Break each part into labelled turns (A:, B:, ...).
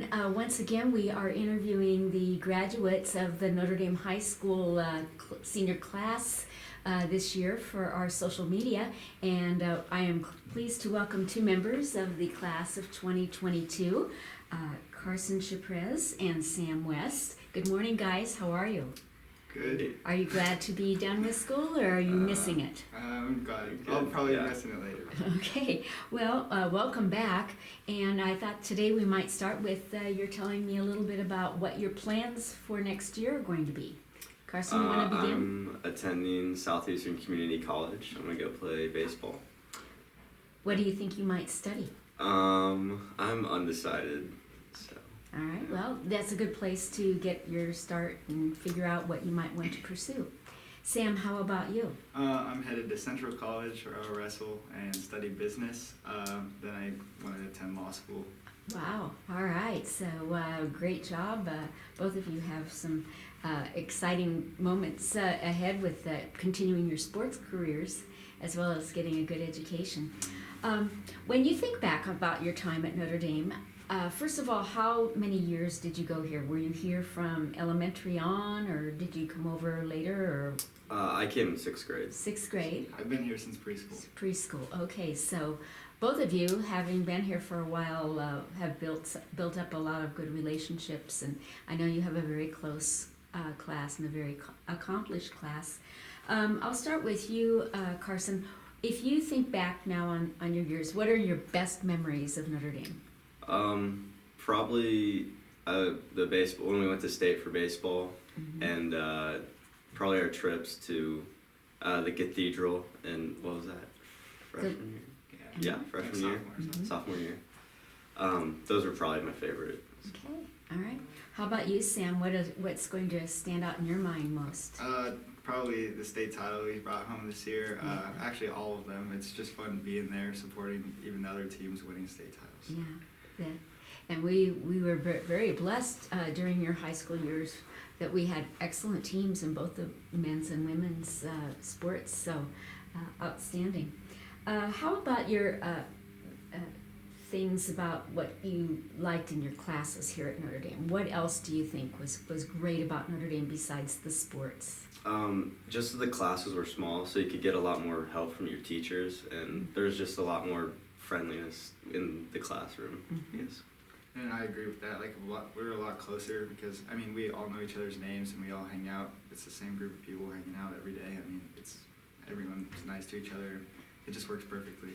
A: everyone. Once again, we are interviewing the graduates of the Notre Dame High School senior class this year for our social media. And I am pleased to welcome two members of the class of 2022, Carson Chiprez and Sam West. Good morning, guys. How are you?
B: Good.
A: Are you glad to be done with school, or are you missing it?
B: I'm glad. I'll probably be missing it later.
A: Okay, well, welcome back. And I thought today we might start with you're telling me a little bit about what your plans for next year are going to be. Carson, you want to begin?
C: I'm attending Southeastern Community College. I'm going to go play baseball.
A: What do you think you might study?
C: I'm undecided. So.
A: All right, well, that's a good place to get your start and figure out what you might want to pursue. Sam, how about you?
B: I'm headed to Central College where I'll wrestle and study business. Then I want to attend law school.
A: Wow, all right, so great job. Both of you have some exciting moments ahead with continuing your sports careers as well as getting a good education. When you think back about your time at Notre Dame, first of all, how many years did you go here? Were you here from elementary on, or did you come over later, or?
C: I came in 6th grade.
A: 6th grade?
B: I've been here since preschool.
A: Preschool, okay. So both of you, having been here for a while, have built up a lot of good relationships, and I know you have a very close class and a very accomplished class. I'll start with you, Carson. If you think back now on your years, what are your best memories of Notre Dame?
C: Probably the baseball, when we went to state for baseball, and probably our trips to the cathedral, and what was that, freshman year? Yeah, freshman year, sophomore year. Those were probably my favorite.
A: Okay, all right. How about you, Sam? What's going to stand out in your mind most?
B: Probably the state title we brought home this year. Actually, all of them. It's just fun being there, supporting even the other teams winning state titles.
A: Yeah. And we were very blessed during your high school years that we had excellent teams in both the men's and women's sports, so outstanding. How about your things about what you liked in your classes here at Notre Dame? What else do you think was great about Notre Dame besides the sports?
C: Just the classes were small, so you could get a lot more help from your teachers, and there's just a lot more friendliness in the classroom. Yes.
B: And I agree with that. We're a lot closer because we all know each other's names and we all hang out. It's the same group of people hanging out every day. Everyone's nice to each other. It just works perfectly.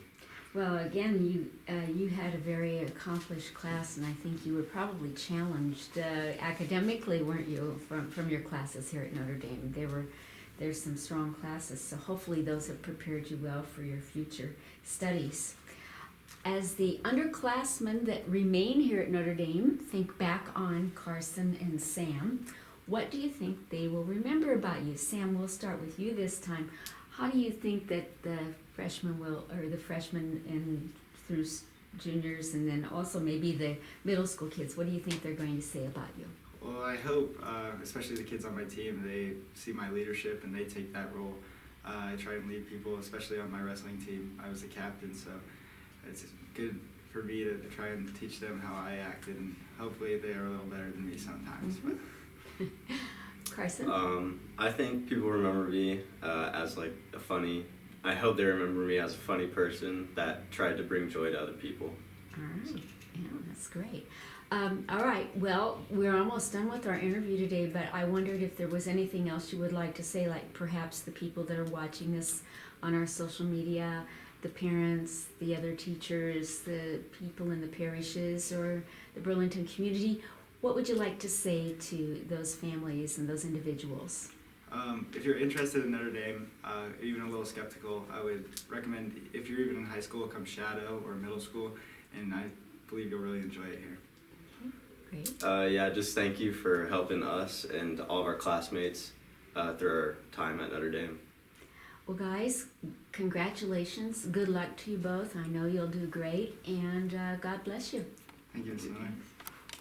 A: Well, again, you had a very accomplished class, and I think you were probably challenged academically, weren't you, from your classes here at Notre Dame? There's some strong classes, so hopefully those have prepared you well for your future studies. As the underclassmen that remain here at Notre Dame think back on Carson and Sam, what do you think they will remember about you? Sam, we'll start with you this time. How do you think that the freshmen and through juniors, and then also maybe the middle school kids, what do you think they're going to say about you?
B: Well, I hope, especially the kids on my team, they see my leadership and they take that role. I try and lead people, especially on my wrestling team. I was the captain, so it's good for me to try and teach them how I acted, and hopefully they are a little better than me sometimes.
A: Carson?
C: I think people remember me as I hope they remember me as a funny person that tried to bring joy to other people.
A: All right, yeah, that's great. All right, well, we're almost done with our interview today, but I wondered if there was anything else you would like to say, like perhaps the people that are watching this on our social media, the parents, the other teachers, the people in the parishes, or the Burlington community. What would you like to say to those families and those individuals?
B: If you're interested in Notre Dame, even a little skeptical, I would recommend, if you're even in high school, come shadow or middle school, and I believe you'll really enjoy it here.
A: Okay, great.
C: Just thank you for helping us and all of our classmates through our time at Notre Dame.
A: Well, guys, congratulations. Good luck to you both. I know you'll do great, and God bless you.
B: Thank you so much.